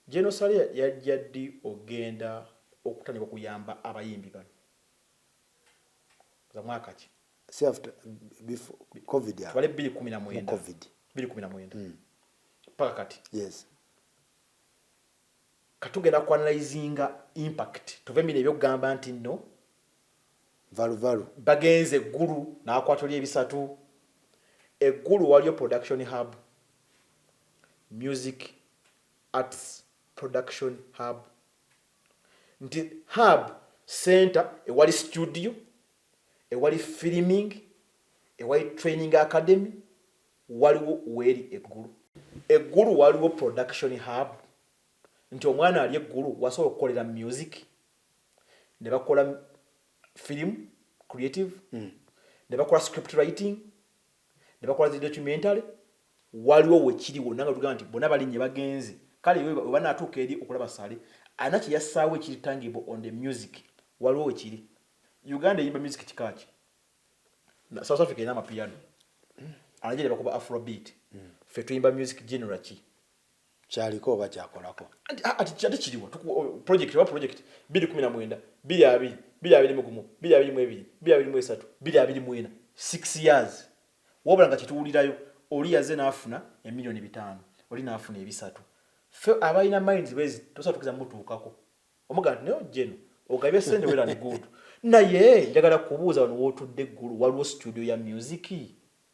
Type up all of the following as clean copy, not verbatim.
Genocide yajjaddi ogenda okutandika kuyamba abayimbi bano za mwaka ki after before covid ya wale 2019 covid 2019 paka kati yes katugenda ku analyzinga impact tuvemire ebyogamba nti no valu bagenze eggulu n'akwatolya ebisatu eggulu waliyo production hub music arts production hub nti hub center ewali studio ewali filming ewali training academy waliwo weri eggulu waliwo production hub nti omwana ali eggulu wasobola okukolera music ne bakola film creative ne bakola script writing ne bakola documentary waliwo wekiriwo nanga tugamba nti bona balinye bagenze kale we banatuuka eri okulaba sale ana kiyasaawo ekiri tangible on the music waliwo wekiri Uganda yimba music kikaki na South Africa ina amapiano Nigeria bakuba afrobeat fe tuyimba music genre ki kyaliko oba kyakolako ati kiriwo project 2019 22 22 22 22 22 6 years wabula nga kituulirayo oli yaze n'afuna emiliyoni 5 oli n'afuna ebisatu fe abayina minds bezi tosatukiza mutuukako omuga ne ojeno ogabye sente wera ni good naye njagala kubuuza wano wotudde eggulu waliwo studio ya music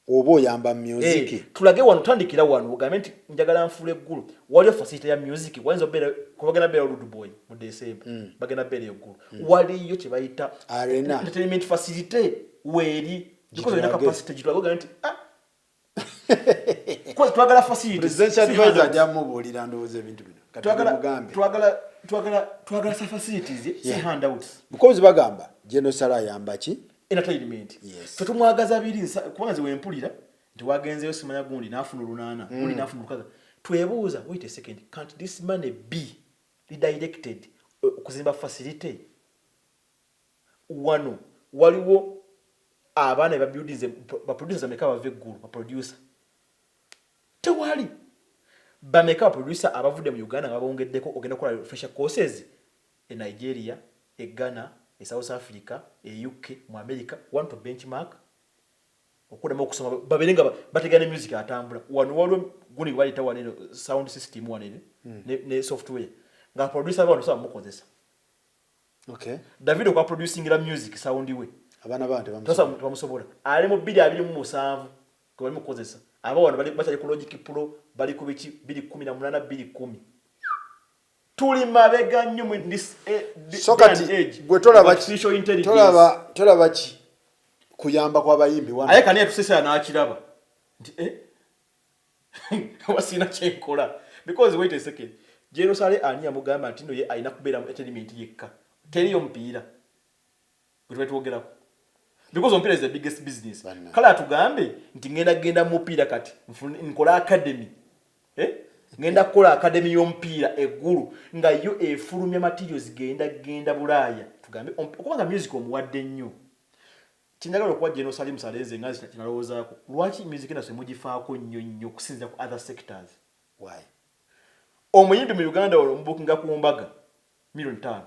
oba oyamba music tulage wano tandikira wano ogambe nti njagala nfula eggulu waliwo facility ya music wayinza obeera kubagenda beera Rude Boy mu December bagenda beera eggulu waliyo kye bayita entertainment facility weri because ina capacity jitulaga ogambe nti kwa twagala facility presidential advisor ajamubuulira ndowooza ebintu bino twagala facilities si handouts because bagamba Genocide ayamba ki entertainment yes tetumwagaza abiri kubanga ze wempulira nti wagenzeyo simanya gundi nafuna lunana gundi nafuna lukaga twebuuza wait a second can't this money be redirected okuzimba facility wano waliwo abaana ba buildings ba producers ameka bave eggulu ba producer tewali bameka producer abavudde mu Uganda ngabongeddeko ogenda kola fresher courses e Nigeria e Ghana e South Africa e UK mu America want to benchmark okudama okusoma baberenga bategana music atambula wano waliwo guni bali tawanene sound system wanene ne software nga producer bano so amukozesa okay David kwa producing la music sound we abana bante bamusobola ali mu 227 ko bali mukozesa aba wano bali batali ku Logic Pro bali ku biki 218 210 tuli mabega nnyo mu this age gwe tolaba ki kuyamba kwa bayimbi wana ayeka ne tusesa na akiraba nti wasina kyenkola because wait a second Genocide ani amugamba nti no ye alina kubeera mu entertainment yekka teriyo mpira bwe tuogerako because mpira is the biggest business kala tugambe nti ngenda mu mpira kati nkola academy ngenda kola academy y'ompira eggulu nga yo efulumya materials genda Bulaaya tugambe okubanga music omuwadde nnyo kinjagala okuwa Genocide musalenze ngazi kinalowoozaako lwaki music na semugifaako nnyo okusinza ku other sectors why omuyimbi mu Uganda olumbukinga ku mbaga $5,000,000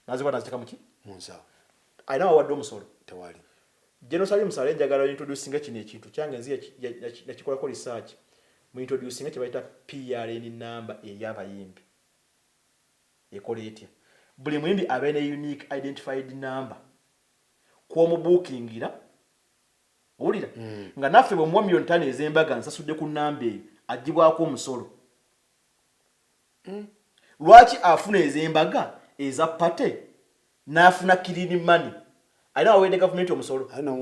naziba naziteka muki munsawo ayina wawadde omusolo tewali Genocide musalenze njagala introducinga kino ekintu kyange nziya nakikolako research mu introducinga kye bayita PRN number ey'abayimbi ekola etya buli muyimbi abeera ne unique identified number kw'omubuukingira owulira nga naffe bwe muwa $5,000,000 ez'embaga nsasudde ku namba eyo agibwako omusolo lwaki afuna ez'embaga eza pate n'afuna clean money alina wawedde gavumenti omusolo alina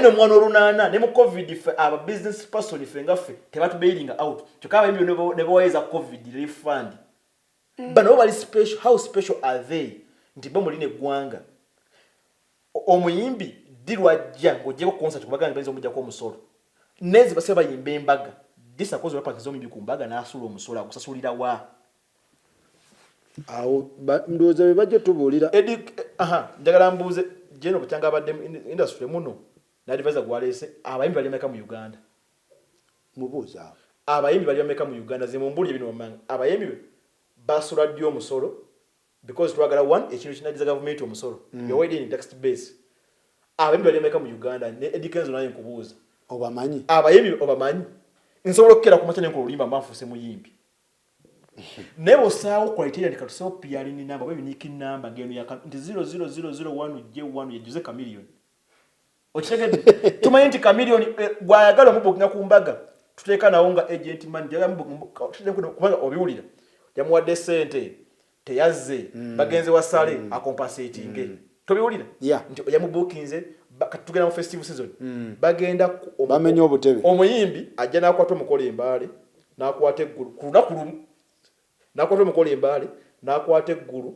omwana olunana ne mu covid fe aba business person fe ngaffe tebatu bailing out kyokka abayimbi ne baweza covid relief fund bano bali special how special are they nti bo muline eggwanga omuyimbi dirwajja ng'ogyeko concert kubaga nti omujja ko omusolo nezi base bayimba embaga disakoze bapakiza omuyimbi ku mbaga n'asula omusolo agusasulira wa awo ndowooza bye bajja tubuulira njagala mbuuze jeno bukyanga abadde industry muno n'advisor gwaleese abayimbi bali bameka mu Uganda mubuuza abayimbi bali bameka mu Uganda ze mumbulire bino wamanga abayimbi basula ddi omusolo because twagala one ekintu kinadiza government omusolo you're already in tax base abayimbi bali emeka mu Uganda ne edikenzo naye nkubuuza obamanyi abayimbi obamanyi nsobola okukera ku matene ko lulimba mbanfuse muyimbi nebo sawo criteria ndikatusewo PRN number oba unique number ngeno ya nti 00001 J1 yejuze chameleon okitegedde tumanyi nti chameleon gwayagala mubukinga ku mbaga tuteeka nawo nga agent man jaga kubanga obiwulira yamuwadde sente teyazze bagenze wasale akompensatinge tobiwulira nti yamubukinze tugenda mu festive season bagenda bamenye obutebe omuyimbi ajja nakwata omukola embaale nakwata eggulu ku lunaku lumu nakwata omukola embaale nakwata eggulu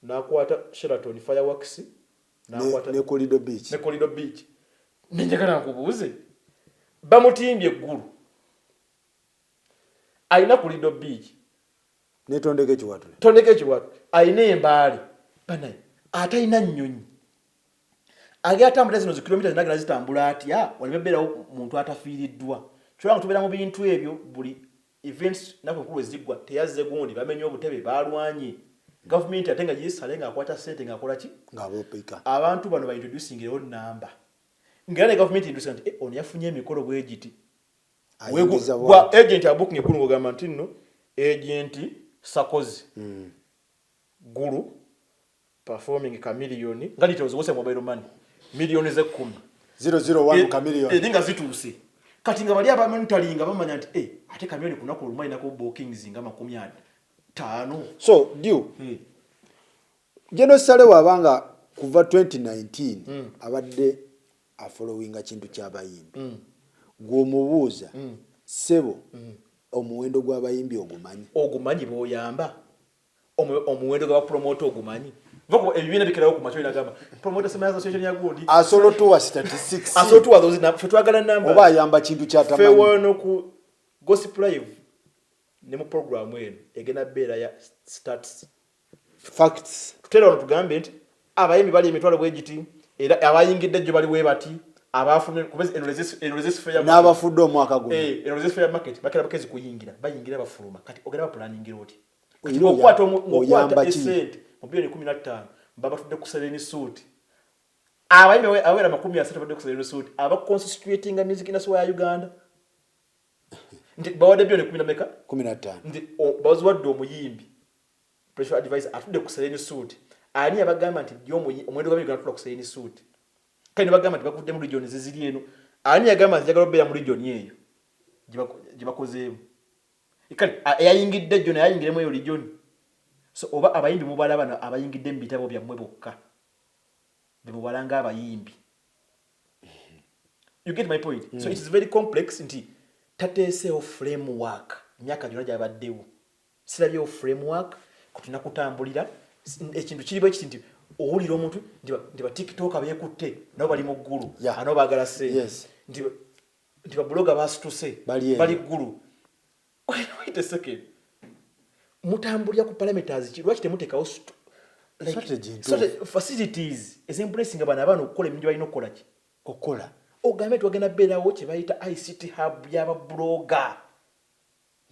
nakwata Sheraton fireworks nakwata ne Corridor Beach nenjagala nkubuuze bamutimbye eggulu ayina Corridor Beach netondeke kiwatu ayina embaale banaye atayina nnyonyi age atambula zino kilomita zinagala zitambula atya walibeerawo muntu atafiiriddwa kyolanga tubeera mu bintu ebyo buli events nakunkulu ezigwa teyazze gundi bamenye obutebe balwanye government atenga yisale nga akwata sente nga akola ki ngabopika abantu bano ba introducing eyo namba ngane government introducing on yafunye emikolo bwejiti wa agent abooking ekulu ngogamba nti nno agent Sakozi guru performing chameleon ngali tozogose mobile money milioni ze 10 001 chameleon edinga zituuse kati nga bali abamonitoringa bamanya nti ate chameleon kunako lumaina ko bookings nga 15 so dio General Sale wabanga kuva 2019 abadde afollowinga kintu ky'abayimbi gwomubuuza sebo omuwendo gw'abayimbi ogumanyi boyamba omuwendo gwa promoter ogumanyi vako ebibiina bikirawo ku macho inagamba promoter semaza association ya gundi asolotuwa statistics asolotuwa those na twagala number oba yamba kintu kyatamanyi fewono ku gossip live ne mu program eno egena beera ya stats facts tutera ono tugambe nti abayimbi bali emitwalo bwegiti era abayingidde gye bali webati abafumye kubezi enolezesi fair n'abafudde omwaka guno enolezesi fair market bakira bakezi kuyingira bayingira bafuluma kati ogera ba planning oti okwata esente mu bilioni 15 baba tudde kusaleni suit abayimbi awera 30 badde kusaleni suit aba constituting music industry ya Uganda ndi bawade bilioni 15 ndi bazwadde omuyimbi pressure advisor atudde kusaleni suit ani abagamba nti omwendo gwa Uganda tutula kusaleni suit kandi bagamba nti bakudde mu region ziziri eno ani yagamba nti jagala obeera mu region eyo gibakozeemu ikali yayingidde jona yayingiremu eyo region so oba abayimbi mubala bano abayingidde mu bitabo byammwe bokka bemubalanga abayimbi you get my point so it is very complex nti tateesewo framework myaka gyonna gyabaddewo sirabyewo framework kutina kutambulira ekintu kiribo ekiti nti owulira omuntu ndi ba TikTok abeekutte nabo bali mu ggulu ano baagala sente ndi ba blogger basituse bali ggulu wait a second mutambulira ku parameters ki lwaki temuteekawo facilities ezemplacing abantu okukola eminjo balina okukola ki okukola ogambe twagenda beerawo kye bayita ICT hub y'ababloga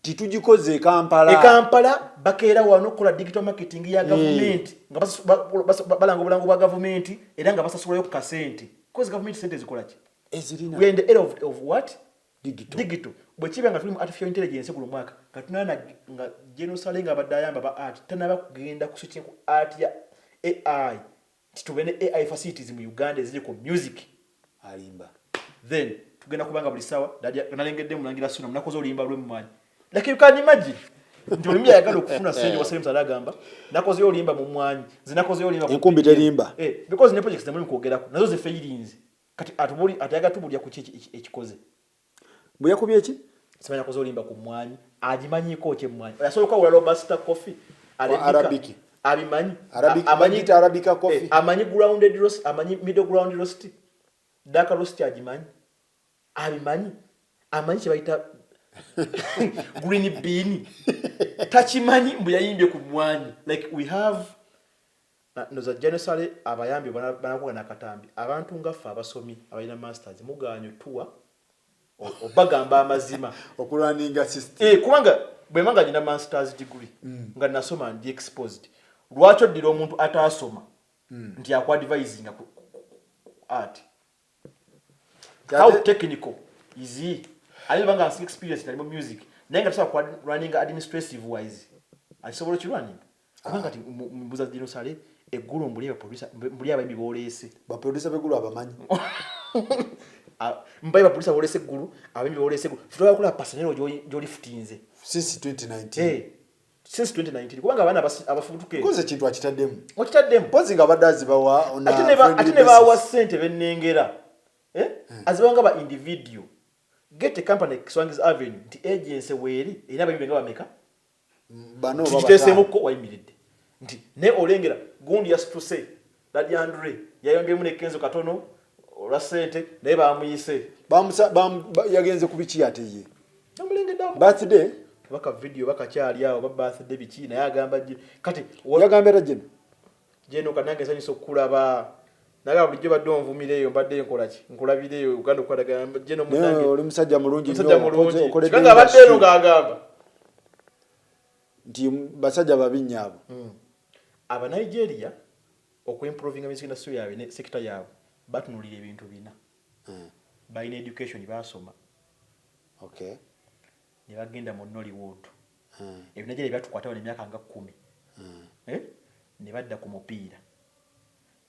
titugikoze e Kampala bakeera wano okukola digital marketing ya government nga balanga obulango bwa government era nga basasulayo ku kasente because government sente zikola ki ezirina we are in the era of what digital bwe kiba nga tuli mu artificial intelligence ku mwaka nga tunana nga Jerusalem nga badayamba ba art tanaba kugenda ku shooting ku art ya AI titubene AI facilities mu Uganda zili ku music alimba then tugenda kubanga buli sawa dadi nalengedde mulangira suna mnakoze olimba lwe mmanyi lakini you can imagine ndio limya yagala okufuna sente wasalimu salagamba nakoze olimba mu mwanyi zinakoze olimba enkumbi terimba because ne projects zemuli kuogerako nazo ze failings kati atubuli atayaga tubulya ku ekikoze buya kubye eki semanya koze olimba ku mwanyi agimanyiko kye mwanyi yasoka wala robusta coffee arabic abimanyi amanyita arabica coffee amanyi grounded roast amanyi middle ground roast dark roast agimanyi abimanyi amanyi kye bayita green bean tachimanyi mbu yayimbye ku mwanyi like we have noza generally abayambi banakuga nakatambi abantu ngaffe abasomi abalina masters muganyo tuwa obagamba amazima okulwaninga system kubanga bwe manga nina master's degree nga nasoma ndi exposed lwaki oddira omuntu ataasoma nti akwadvisinga ku art how technical is he alibanga nsi experience na music naye nga tasobola running administrative wise asobola kirunning kubanga ti mbuza dinosale eggulu mbuli abayimbi booleese baproducer b'eggulu abamanyi mbaye baproducer booleese eggulu abayimbi booleese eggulu tutola kula personel gyolifutinze since 2019 since 2019 kubanga abaana abafubutuke koze kintu akitaddemu pozi nga badde azibawa ate ne bawa ssente bennengera azibanga ba individual get a company like Swang's Avenue nti agency weeri erina abayimbi nga bameka bano kiteesemuko wayimiridde nti ne olengera gundi yasituse Daddy Andre yayongemu ne Kenzo katono olwa ssente naye bamuyise yagenze ku biki ate ye namulengedde birthday baka video baka kyali awo ba birthday biki naye agamba kati yagambera jeno kanange nsanyusa okulaba naga bulijjo badde onvumireyo mbadde nkulabireyo Uganda okwadaga jeno munange oli musajja mulungi kanga badde eno ngagamba nti basajja babinnya abo aba Nigeria okuimprovinga music industry yawe ne sector yawe batunulira ebintu bina balina education basoma okay ne bagenda mu Nollywood ebinajja byatukwata wali myaka nga 10 ne badda ku mupiira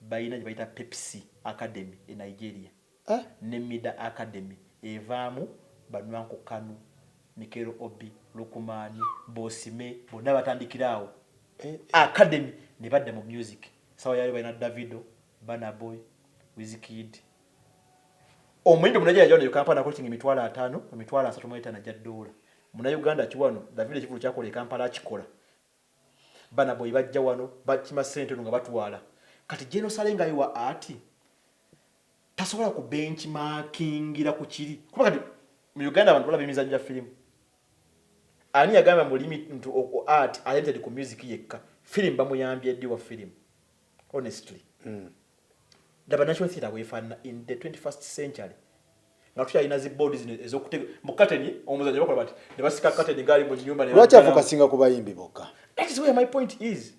balina gye bayita Pepsi Academy e Nigeria ne Mida Academy evaamu Banwanko Kanu Mikero Obi Lukumani Bosime bonna batandikirawo Academy ne badda mu music sawa yali balina Davido Burna Boy Wizkid omuyimbi munajja yajja ne Kampala coaching emitwala 5 emitwala 3 na $1 muna Uganda kiwano Davido ekivulu kyakola e Kampala akikola Burna Boy bajja wano bakima sente nga batwala kati Jeno Salenga yiwa art tasobola ku benchmarkingira ku kiri kuba kati mu Uganda abantu balaba emizanyo ya film ani yagamba mu limit into art oriented ku music yekka film bamuyambye ddi wa film honestly daba national theater weefana in the 21st century nga tukyalina zi bodies ezokutega mu curtain omuzanyo bakola bati ne basika curtain ngali mu nyumba ne lwaki afokasinga ku bayimbi bokka that is where my point is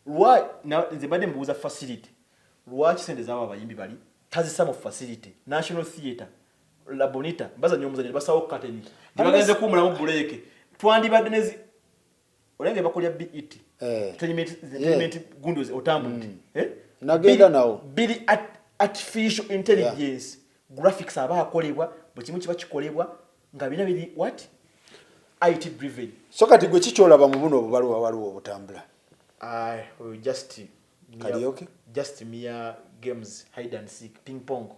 why now the bade mbuza facility lwaki sente z'abo abayimbi bali tazisama facility national theater La Bonita mbaza nyomuzanyo basawo curtain dibagenze kumula mu break twandibadde nezi olenge bakolya BET entertainment gundos otambuti nagenda nawo bili artificial intelligence graphics abakolebwa bukimu kiba kikolebwa nga bina bili what IT driven so kati gwe kikyolaba mu buno obubaluwa waliwo obutambula karaoke just mere games hide and seek ping pong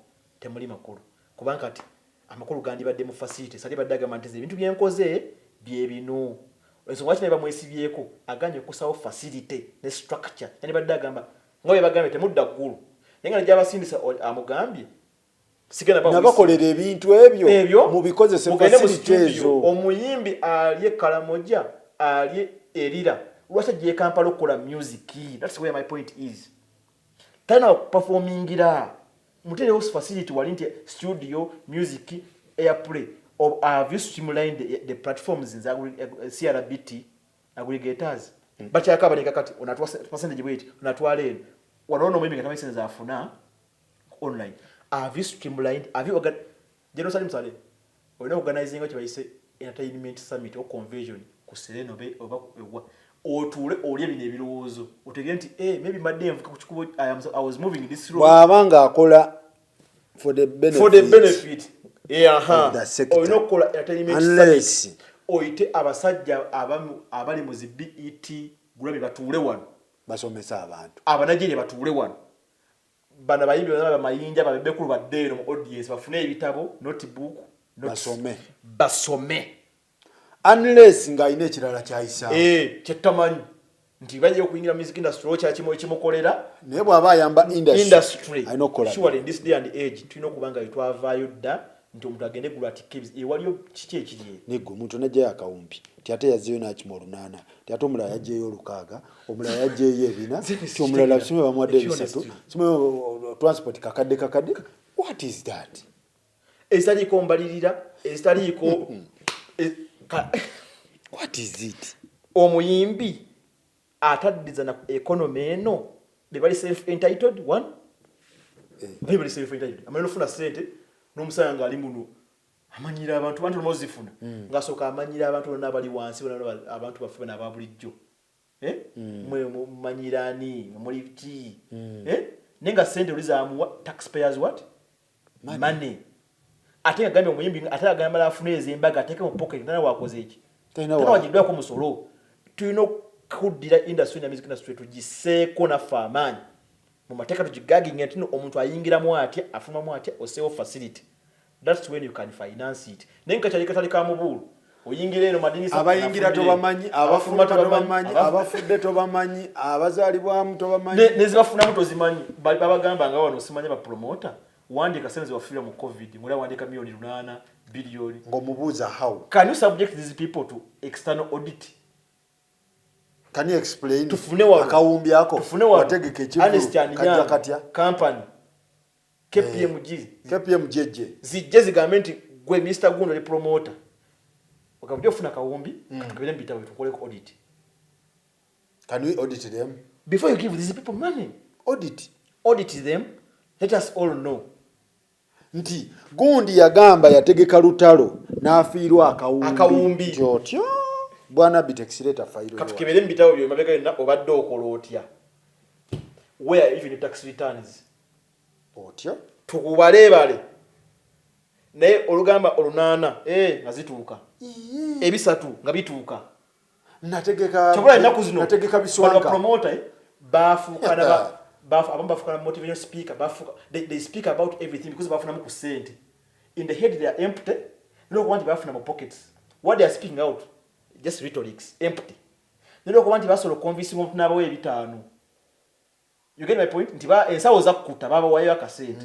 temuli makulu kubanga kati amakulu gandi badde mu facility sali baddaga mantize ebintu byenkoze bye bino eso wachi ne bamwesibyeko aganye kusawo facility ne structure yani baddaga ngoye bagambe temudda ggulu nenga njaba sindisa amugambye sigana ba nabakolera ebintu ebyo mu bikozese mu facility ezo omuyimbi aliye Kalamoja aliye Erira lwasa je Kampala okola music that's where my point is tana performingira mutere house facility walinti studio music airplay or have you streamlined the platforms in CRBT aggregators but yakaba nikakati unatwa percentage weight unatwala eno wanaona mimi kama senza afuna online have you streamlined have you Jerusalem sale we organizing what you say entertainment summit or convention ku Sereno be oba otule olye bine ebirozo otegere nti maybe madem kuchikubo I was moving in this road wabanga akola for the benefit oinokola entertainment summit oite abasajja abali mu BET gulabe batule wano basomesa abantu abanajiri batule wano bana bayimbi bana mayinja babekulu badero mu audience bafune ebitabo notebook basome unless nga ine kirala kyayisa kyetamanyi nti baje okuyingira music industry ocha kimo ekimokolera naye bwaba ayamba industry ayinokola sure in this day and age tulina kubanga itwavayo dda nti omuntu agende gulu ati kibs waliyo kiki ekiriye nego muntu najja akawumpi tiate yaziyo na kimo 8 tiate omulala yajeyo 6 omulala yajeyo ebina ti omulala simwe bamwadde bisatu simwe transport kakadde what is that esali ko mbalirira esali ko What is it? Omuyimbi ataddiza na economy eno bali self entitled one bali self entitled amano funa sente n'omusanga ali muno amanyira abantu mozifuna ngasoka amanyira abantu n'abali wansi abantu bafuba n'ababulijjo mwe manyirani muri ki nenga sente ulizamu taxpayers what money atenga gambe omuyimbi ataka gamba lafuneze embaga ateke mu pocket ndana wakoze iki tena wajidwa ko musolo tuino kudira industry na music industry tugiseeko na famanyi mu mateka tugigagi ngentino omuntu ayingira mu atya afuma mu atya osewo facility. That's when you can finance it. Nenga kyali ka mubulu oyingire eno madinisa abayingira tobamanyi abafuma tobamanyi abafudde tobamanyi abazalibwamu tobamanyi nezibafuna muto zimanyi babagamba nga wano simanya ba promoter wandika senze wafira mu covid mula wandika milioni 8 bilioni ngomubuza how can you subject these people to external audit? Can you explain tufune wa akawumbi yako wategeke chivu kajja katya company KPMG zijje zigamenti gwe Mr. Gundo le promoter wakabyo funa kawumbi tukabile mbita wetu kole audit. Can we audit them before you give these people money? Audit them. Let us all know. Nti Gundi yagamba yategeka lutalo nafiirwa akawumbi kyotyo bwana bitexileta fairo katukebere mbitawo byo mabega na obadde okolotya where even the tax returns otyo tukubalebale naye olugamba olunana ngazituuka ebisatu nga bituuka nategeka biswanka promoter bafukana abamba motivational speaker they speak about everything because bafuna mu kusente in the head they are empty. No want bafuna mu pockets. What they are speaking out just rhetorics empty. No want basolo convince mu nabawe ebitaano. You get my point? Ntiba ensawo zakukuta baba wayo akasente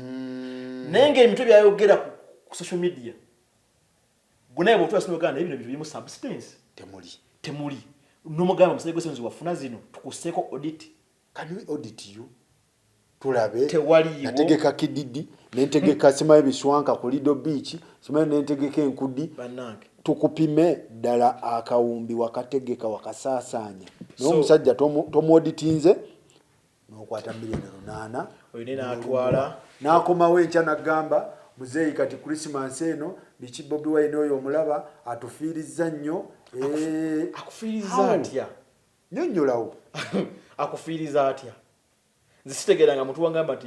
nenge emitwe byayogera ku social media gunaye botwa sinogana ebino bibimu substance temuli nomugamba musajja gwesonzi wafuna zino tukuseko audit. Can we audit you? Tulabe tewaliwo nategeka kididi nentegeka simaye biswanka ku Lido Beach simaye nentegeka enkudi banange tukupime dala akawumbi wakategeka wakasaasanya n'omusajja tomuauditinze n'okwata milioni 8 oyinena atwala n'akomawo enkya nagamba muzeeyi kati Christmas eno biki Bobi Wine oyo omulaba atufiiriza nnyo akufiiriza atya nnyonnyolawo akufiiriza atya nzisitegera nga mutu wangamba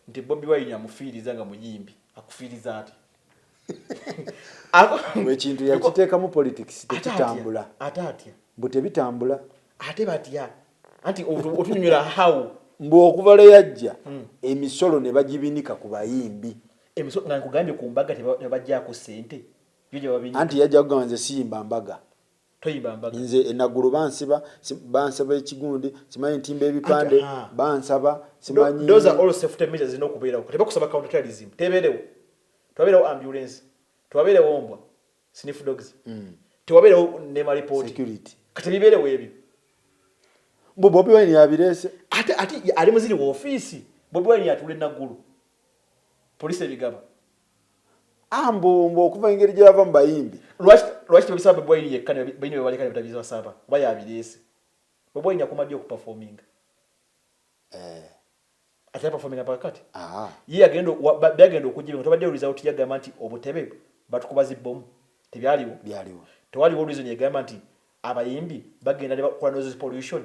nti Bobi Wine amufiiriza nga muyimbi akufiiriza atya ekintu yakiteeka mu politics tekitambula atya mbu bitambula ate batya anti otunyunyula how mbu okuva le yajja emisolo ne bagibinika ku bayimbi emisolo nga nkugambye ku mbaga tebajjaako sente anti yajja kugamba nze siyimba mbaga toyimba mbaga nze enagulu bansaba ekigundi simanyi ntimba ebipande bansaba simanyi those are all safety measures zino kubeerawo teba kusaba counterterrorism tebeerewo twabeerewo ambulance twabeerewo ombwa sniff dogs twabeerewo nema report security kati bibeerewo ebyo Bobi Wine yabirese ate ali muziri wa office Bobi Wine yatule nagulu police ebigaba mbo okuva engeri gyava mu bayimbi lwaki tebisaba Bobi Wine yekkane bayini bebalekane batabiza saba oba yabirese Bobi Wine yakomadde okuperforming ate performing apakati ye agenda okujja tobadde result yagamba nti obutebe batukubazi bomu tebyaliwo tewaliwo reason yagamba nti abayimbi bagenda nebakola noise pollution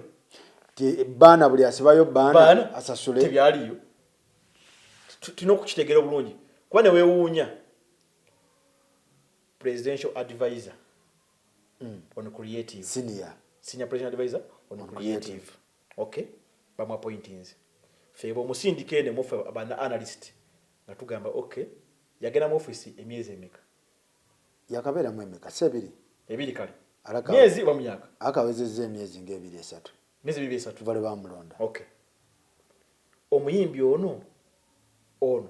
bana buli asibayo bana asasule tebyaliyo tino kukitegera bulungi kuba ne weewuunya presidential advisor on creative senior presidential advisor on creative okay bamwa pointings febo musindike ne mofa abana analyst nga tugamba okay yagenda mu office emyezi emeka yakabera mu emeka sebiri ebiri kale myezi wa myaka akawezezze emyezi ngebiri esatu myezi bibiri esatu vale bamulonda okay omuyimbi ono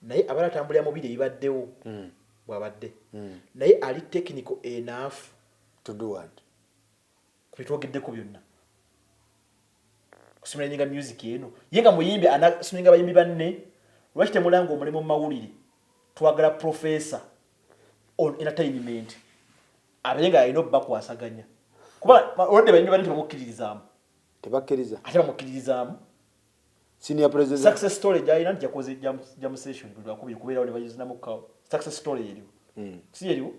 naye abala tambulira mu bide ibaddewo bwabadde naye ali technical enough to do what kubitwogedde ku byonna kusomera nyinga music eno yenga muyimbi anasomera bayimbi banne lwaki temulanga omulimo mu mawulire twagala professor on entertainment abenga alina bakwasaganya kuba olode bayimbi bali tebamukkirizaamu ate bamukkirizaamu senior president success story gyalina nti yakoze jam session lwakubiri kubeerawo ne bayizinamukawo success story eriwo si eriwo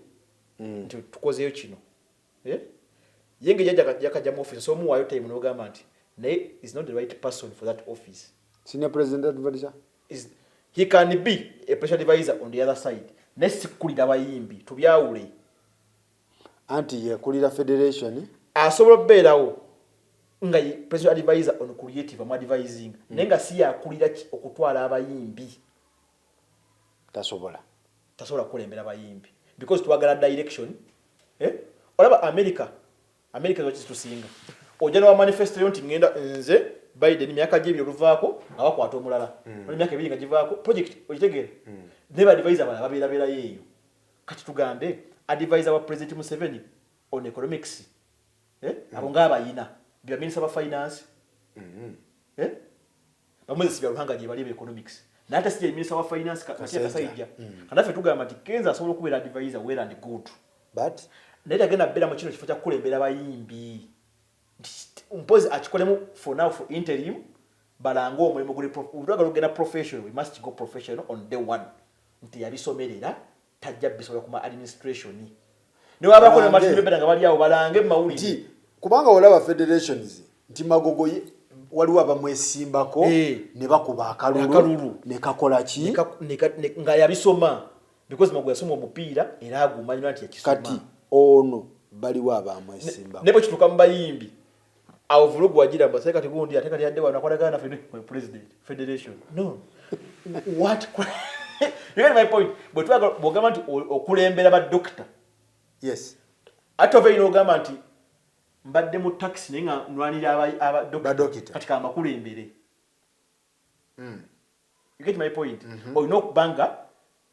nti tukozeyo kino yenge jakaja mu office so muwaayo time n'ogamba nti naye is not the right person for that office. Senior president advisor he can be a presidential advisor on the other side. Next kulira bayimbi tubyawule anti yakulira federation asobola beerawo nga presidential advisor on creative am advising nenga si yakulira okutwala abayimbi tasobola kulembera bayimbi because twagala direction olaba America zochi tusinga ojana wa manifesto yonti ngenda nze Biden myaka jibiri luvaako abakwata omulala myaka ebiri nga givaako project ojitegere never advisor bala babira yeyo kati tugambe advisor wa president Museveni on economics abonga abayina bya minister of finance bamwezi sibya ruhanga je bali economics na hata sije minister of finance kasaidia kanafe tugamba ati Kenza asobola kubera advisor well and good but naita gena bera mu kino kifo kya kulembera bayimbi umpozi achikolemu for now for interim balango omulimo guli utaga lugena professional we must go professional on day one nti yabisomerera tajja bisobola kuma administration ne wabako ne mashimbe bera nga bali awo balange mawuli kubanga olaba federations nti magogo waliwo abamwesimbako ne bakuba akalulu ne kakola ki nga yabisoma because magogo yasoma omupiira era agumanya nti yakisoma kati ono baliwo abamwesimbako nebo kituka mbayimbi awo vulugu wajira mbaseka kati gundi ateka lyadde wano akolagana na president federation no what you get my point but bogamba nti okulembera ba doctor yes atove ino ogamba nti mbadde mu taxi nenga nwanira aba doctor katika amakulembere you get my point or no banga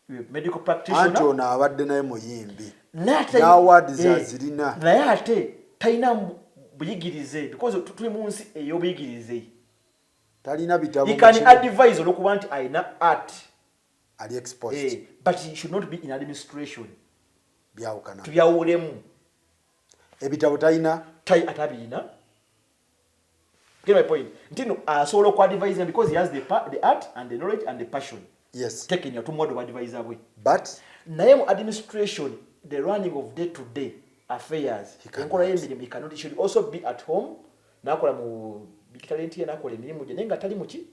medical practitioner Anto na abadde naye muyimbi na ward zazirina naye ate taina buyigirize because tuli mu nsi ey'obuyigirize talina bitabo he can advise olokuba nti aina art ali exposed but he should not be in administration byawukana tubyawulemu ebitabo talina atabiina get my point ntino asobola ku advise because he has the art and the knowledge and the passion yes taking your tomorrow of advisor bwe but naye mu administration the running of day to day affairs enkola y'emirimu he should also be at home nakola mu big talent ye nakola emirimu gye nenga tali muki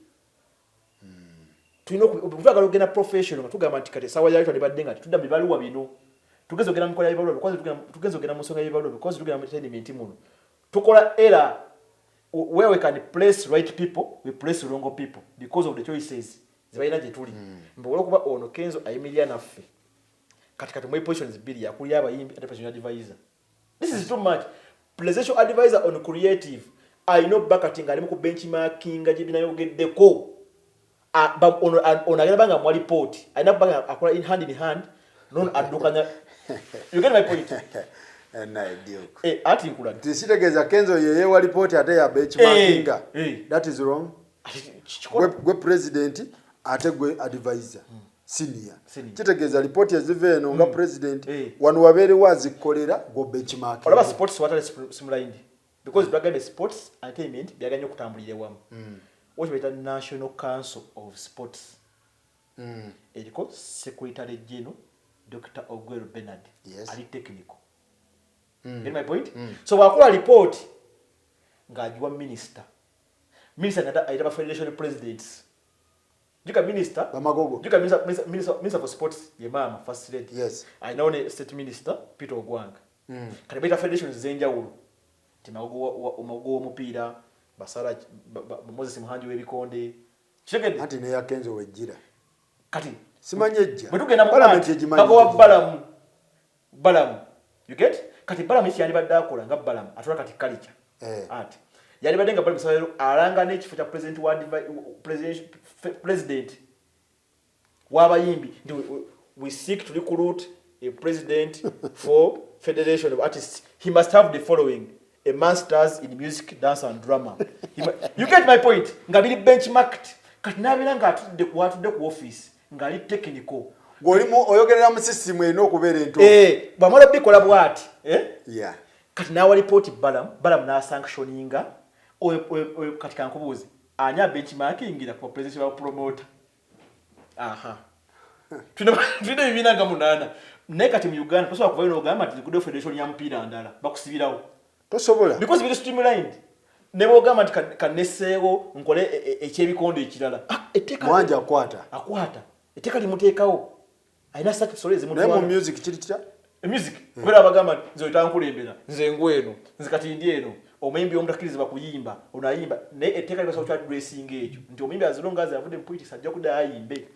tulina okutwaga lugenda professional nga tugamba nti kati sawa yalitwa ne badde nga tudda mu bibaluwa bino tugeze ogenda mukola y'ebibaluwa because tugeze ogenda mu nsonga y'ebibaluwa because tugenda mu entertainment muno tukola era where we can place right people we place wrong people because of the choices zibayina gye tuli mbola okuba ono Kenzo ayimirira naffe kati mu positions bili yakuli abayimbi ate presidential advisor. This is too much. Presidential advisor on creative. I know bakati ngalimu ku benchmarking gibina yogeddeko. Onagenda banga mu report. Aina banga akola in hand non adukanya. You get my point? And idea. Ati nkula. Tisitegeza Kenzo yeye wa report ate ya benchmarking. That is wrong. Gwe president ate gwe advisor. Senior. Kitegeza report yazive eno nga president wanu wabere wazikolera go benchmark. Olaba sports watale simulaindi because bagande sports entertainment byaganye okutambulire wamu. What we National Council of Sports. Eriko Secretary General Dr. Ogwero Bernard. Yes. Ali technical. Get my point? So wakola report ngajwa minister. Minister nata aitaba federation presidents. Jika minister, Bamagogo. Jika minister for sports, ye mama first lady. Yes. I know the state minister Peter Ogwanga. Kanibeta federation zenja wulu. Timagogo omupira, basala Moses Muhanji webikonde. Chegede. Ati ne ya Kenzo wejira. Kati simanyejja. Bwetuge na parliament ejimanyi. Bago balamu. You get? Kati balamu isi yali akola nga balamu. Atula kati culture. Ati. Yali badenga bali musalo alanga n'ekifo kya president wa president w'abayimbi we seek to recruit a president for Federation of Artists. He must have the following: a master's in music, dance and drama. You get my point? Nga bili benchmarked. Kati nabira nga atudde ku office nga ali technical. Gwolimu oyogerera mu system eno okubeera ento. Bwamala bikola bwati. Yeah. Kati nawa report Balam na sanctioninga oyo kati kankubuuzi. Ani benchmarkingira for presidential promoter. Aha. Tuna ibinanga munana. Naye kati mu Uganda tosobola kuvayo n'ogamba nti good federation ya mupiira ndala bakusibirawo. Tosobola. Because biri streamlined. Ne bogamba nti kaneseewo nkole ekyebikondo ekirala. Etteka Mwanja akwata. Etteka limuteekawo. Ayina sati solezi mutwala. Naye mu music kiri kitya? Music. Kubera abagamba nze otankulembera. Nze ngweno. Nze kati ndi eno. Omuyimbi omutakiriza bakuyimba. Onayimba. Naye etteka libasobola okutwala dressing ekyo. Nti omuyimbi azilongaza avudde mu politics ajja kudda ayimbe.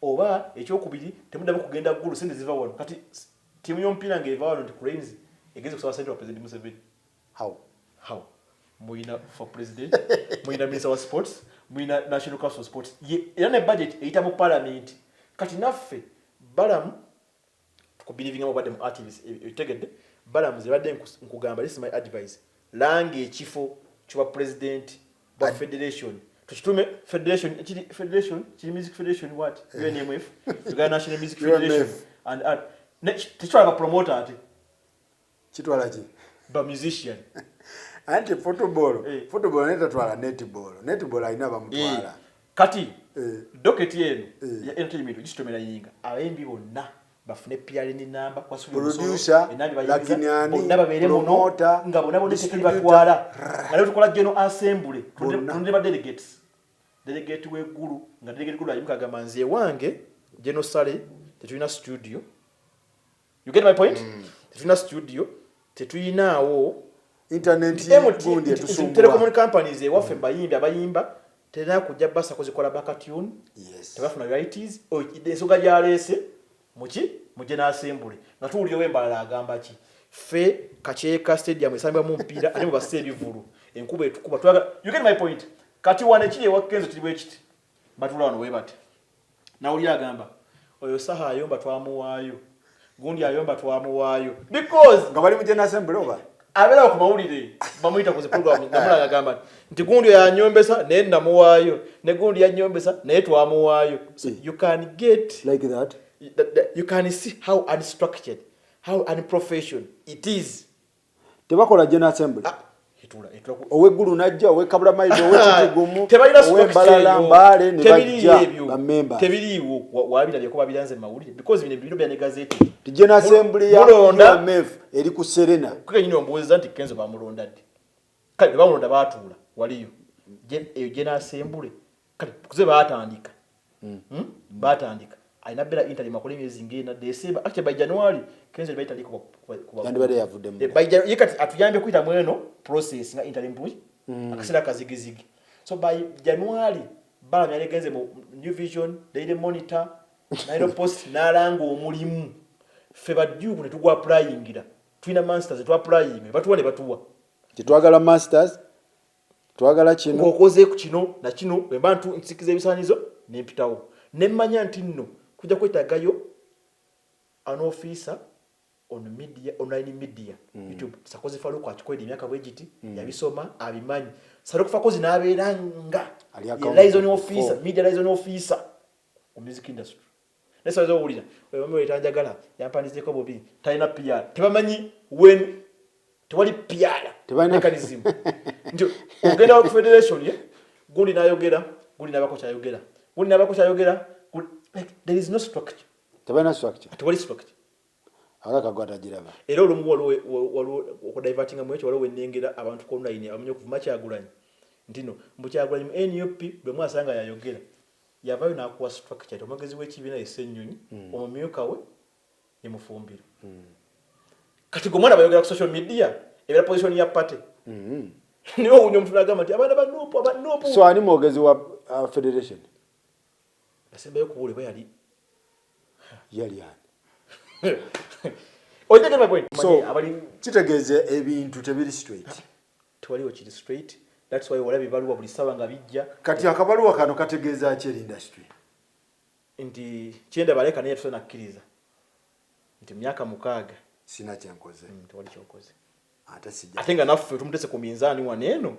Oba ekyokubiri temuddamu kugenda ggulu sente ziva wano. Kati tiimu y'omupiira ng'eva wano nti Cranes egeze kusaba sente wa President Museveni. How? Muina for president, muina minister of sports, muina national council of sports. Era ne budget eyita mu parliament. Kati naffe Balam tukubiriving about them activists etegedde Balam zibadde nkugamba this is my advice. Lange ekifo kiwa president ba federation. Tukitume federation chili music federation what? UNMF, Uganda National Music Federation and tetwala promoter ati. Kitwala ki? Ba musician. Anti football neta twala netball ayina bamutwala. Kati docket yenu ya entertainment gitomera yinga abayimbi bonna bafune PRN number kwa producer lakini ani promoter nga bonna tekeli batwala ngalo tukola general assembly tunde ba delegates delegate weggulu nga delegate gulu ayimuka gamanzi wange general sale tetulina studio. You get my point? Tetulina studio tetuyinaawo internet gundi etusumbwa. Telecom companies waffe bayimbi abayimba tena kujja basa kozikola back tune. Yes. Tebafuna rights o ensonga yalese mu general assembly nga tuwulira wembala agamba ki fe Kacheeka stadium esamba mu mpira ate mu basedi vulu enkuba etukuba twaga. You get my point? Kati wane kiri wakenzo tibwe kiti batula wano webate nawulira agamba oyo saha ayomba twamuwaayo gundi ayomba twamuwaayo because nga bali mu general assembly oba abera ku mawulire bamuyita ku program namula agamba nti gundi yanyombesa naye namuwaayo ne gundi yanyombesa naye twamuwaayo. So you can get like that. You can see how unstructured, how unprofessional it is. Tebakola general assembly. Hitula oweggulu najja owekabula mayido owekigumu tebalina owembalala mbale ne bajja ba member tebiriwo wabira bye kuba biranze mawulire because bino biro bya ne gazeti general assembly ya UMF eri ku Serena kuke nyine ombuuza nti Kenzo bamulonda ddi kale bamulonda baatula waliyo general assembly kale kuze baatandika baatandika aina bela interview makole myezi ngena December actually by January Kenzo baitali kuba kandi bale yavudde mu by January yekati atuyambe kuita mweno process nga interim push akasira kazigizigi. So by January Balam yalegenze mu New Vision Daily Monitor Nairo Post nalango omulimu feba due ne tugwa applyingira twina masters tu applying batuwane batuwa titwagala masters twagala kino okoze ku kino na kino bantu nsikize ebisanizo nempitawo nemmanya nti nno kujja kwetagayo an officer on media online media YouTube sakoze falo kwa chikwedi myaka bwejiti yabisoma abimanyi sarokufa kozi naberanga liaison officer media liaison officer mu music industry nesa zo ulira wewe etanjagala yampandizeko bobi taina PR tebamanyi when tewali PR mechanism ndio ogenda ku federation ye gundi nayogera gundi nabako chayogera gundi nabako chayogera like there is no structure tebana structure tewali structure alaka gwata jiraba era olumu waliwo okudivertinga mu ekyo waliwo wennengera abantu ku online abamenya okuvuma Kyagulanyi ntino mbu Kyagulanyi mu NUP bwe mwasanga yayogera yavayo n'akuwa structure omugezi w'ekibiina Essenyonyi omumyuka we emufumbiro kati gwe mwana bayogera ku social media ebera position ya party niwo unyo mtu nagamba nti abana banupu so ani mwogezi wa federation nasembayo kuwule bwe yali yani Oje my point. So abali kitegeeze ebintu tebiri straight. Twaliwo kiri straight. That's why wala bibaluwa buli sawa nga bijja. Kati akabaluwa kano kategeeza acheri industry. Ndi kyenda baleka naye tusana akkiriza. Nti myaka 6 sina kyankoze. Twali kyokoze. ate nga naffe tumutese ku minzaani waneeno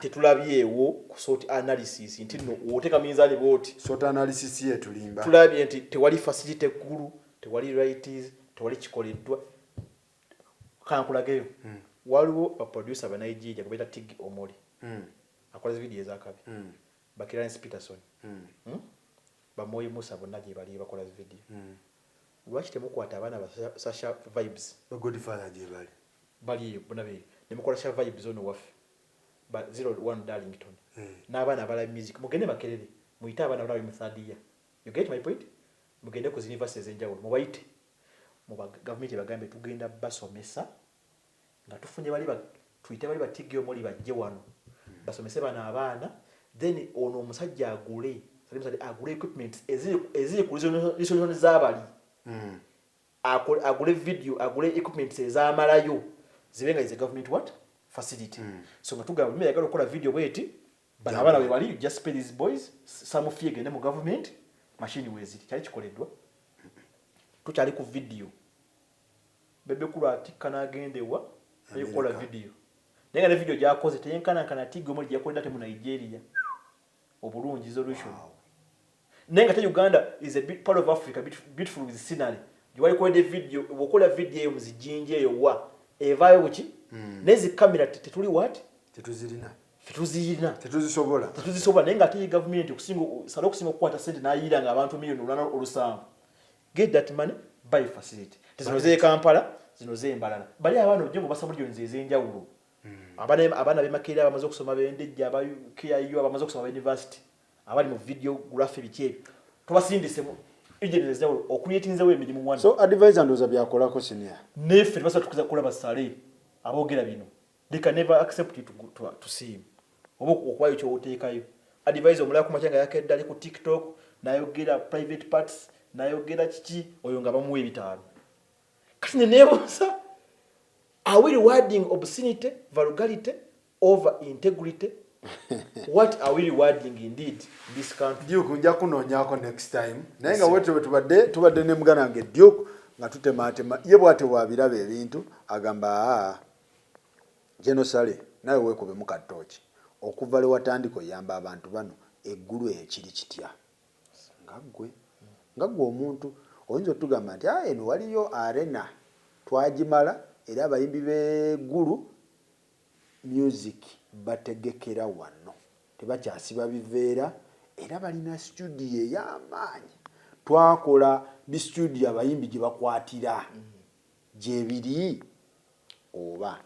tetulabyewo ku sort analysis nti no woteeka minzaani bwoti sort analysis ye tulimba tulabye nti tewali facility eggulu tewali rights tewali kikoleddwa kankulageyo waliwo aproducer ba Nigeria gwe Tig Omori akola video ezakabi Bakirance Peterson ba Moyo Musa bonna gye bali bakola video lwaki temukwata abaana ba Sasha Vibes ba Godfather gye bali bonna be nemukola Sasha Vibes ono waffe ba 01 Darlington n'abaana abala music mugende bakerere muyita abaana abala mu third year you get my point mugende ku universities enjawulo mubayite mu government bagambe tugenda basomesa nga tufunye bali tuyite bali Tig Omori bajje wano basomese bana abaana then ono omusajja agule equipment ezili ku resolution z'abali agule video agule equipment ezamalayo zibenga is a government what facility so nga tugamba mimi yagala okola video bweti bana abana we bali just pay these boys some of you mu government machine weziti cyali kikoleddwa tukyali ku video bebe kula atikana agendewa ayokola video nenga ne video gyakoze teyenkana Tig Omori yakolenda te mu Nigeria obulungi resolution nenga te Uganda is a bit part of Africa beautiful with scenery jiwali ko video okola video eyo muzijinje eyo wa evayo buki nezi camera tetuli what tetuzisobola nenga te government okusinga salo okusinga kwata sente nayira nga abantu million olusanvu get that money buy facility tezinoze Kampala zinoze Mbalala bali abana ojengo basabuli yonze enjawulo abana be Makerere abamaze okusoma bendejja aba KIU abamaze okusoma university abali mu video graph bikie tubasindise ijeneze okuyetinze we emirimu wano so advisor ndoza byakolako senior nefe basa tukuza kula basale abogera bino they can never accept it to see him okwayo kyo otekayo advisor omulaka kumachanga yake dali ku TikTok nayogera private parts nayogera chichi oyo nga bamuwe ebitaano kati nebusa are we rewarding obscenity vulgarity over integrity what are we rewarding indeed this country Duke nja kunonyako next time nayenga wote tubadde ne mugana nge Duke nga tutematema ye bwate wabirabe ebintu agamba genosale nawe wekobe mu katochi okuva le watandiko yamba abantu bano eggulu ekiri kitya ngagwe omuntu oyinza tugamba nti eno waliyo arena twagimala era abayimbi b'eggulu music bategekera wano tebakyasiba biveera era balina studio ey'amaanyi twakola bi studio abayimbi gye bakwatira gye biri oba